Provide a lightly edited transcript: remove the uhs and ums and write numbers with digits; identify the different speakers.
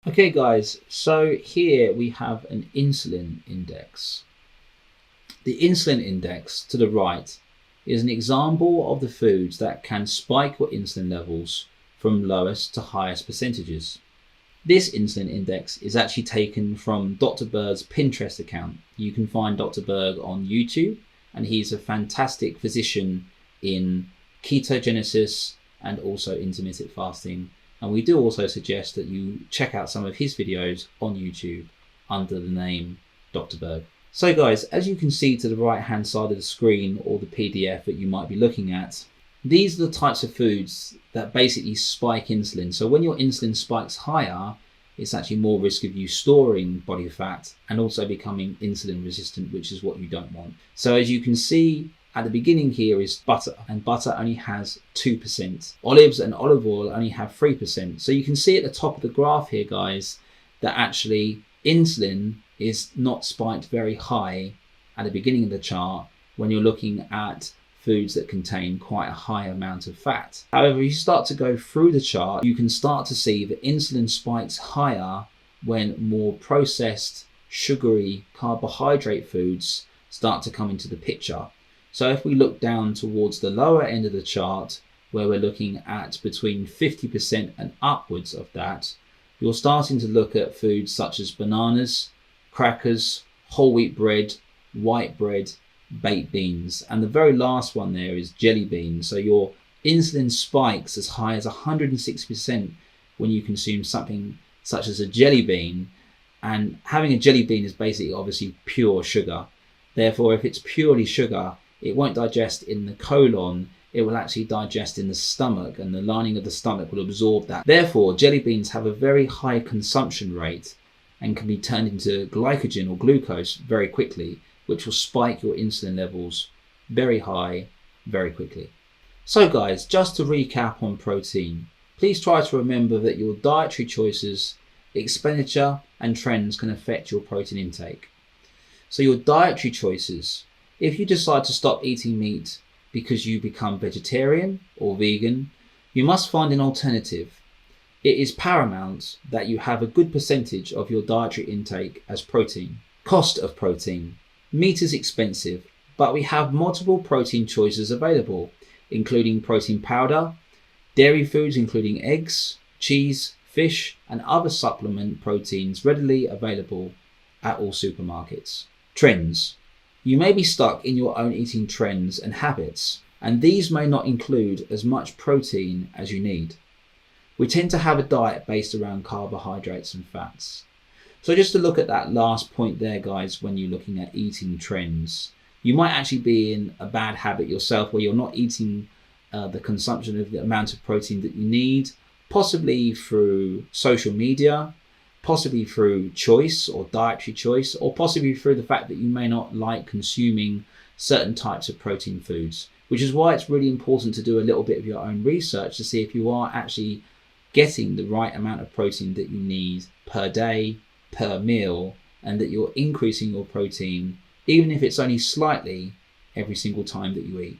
Speaker 1: Okay guys, so here we have an insulin index. The insulin index to the right is an example of the foods that can spike your insulin levels from lowest to highest percentages. This insulin index is actually taken from Dr. Berg's Pinterest account. You can find Dr. Berg on YouTube, and he's a fantastic physician in ketogenesis and also intermittent fasting. And we do also suggest that you check out some of his videos on YouTube under the name Dr. Berg. So guys, as you can see to the right hand side of the screen or the PDF that you might be looking at, these are the types of foods that basically spike insulin. So when your insulin spikes higher, it's actually more risk of you storing body fat and also becoming insulin resistant, which is what you don't want. So as you can see, at the beginning here is butter, and butter only has 2%. Olives and olive oil only have 3%. So you can see at the top of the graph here, guys, that actually insulin is not spiked very high at the beginning of the chart when you're looking at foods that contain quite a high amount of fat. However, if you start to go through the chart, you can start to see that insulin spikes higher when more processed, sugary, carbohydrate foods start to come into the picture. So if we look down towards the lower end of the chart, where we're looking at between 50% and upwards of that, you're starting to look at foods such as bananas, crackers, whole wheat bread, white bread, baked beans. And the very last one there is jelly beans. So your insulin spikes as high as 160% when you consume something such as a jelly bean. And having a jelly bean is basically obviously pure sugar. Therefore, if it's purely sugar, it won't digest in the colon, it will actually digest in the stomach, and the lining of the stomach will absorb that. Therefore, jelly beans have a very high consumption rate and can be turned into glycogen or glucose very quickly, which will spike your insulin levels very high very quickly. So guys, just to recap on protein, please try to remember that your dietary choices, expenditure and trends can affect your protein intake. So your dietary choices: if you decide to stop eating meat because you become vegetarian or vegan, you must find an alternative. It is paramount that you have a good percentage of your dietary intake as protein. Cost of protein. Meat is expensive, but we have multiple protein choices available, including protein powder, dairy foods including eggs, cheese, fish, and other supplement proteins readily available at all supermarkets. Trends. You may be stuck in your own eating trends and habits, and these may not include as much protein as you need. We tend to have a diet based around carbohydrates and fats. So just to look at that last point there, guys, when you're looking at eating trends, you might actually be in a bad habit yourself where you're not eating the consumption of the amount of protein that you need, possibly through social media, possibly through choice or dietary choice, or possibly through the fact that you may not like consuming certain types of protein foods, which is why it's really important to do a little bit of your own research to see if you are actually getting the right amount of protein that you need per day, per meal, and that you're increasing your protein, even if it's only slightly, every single time that you eat.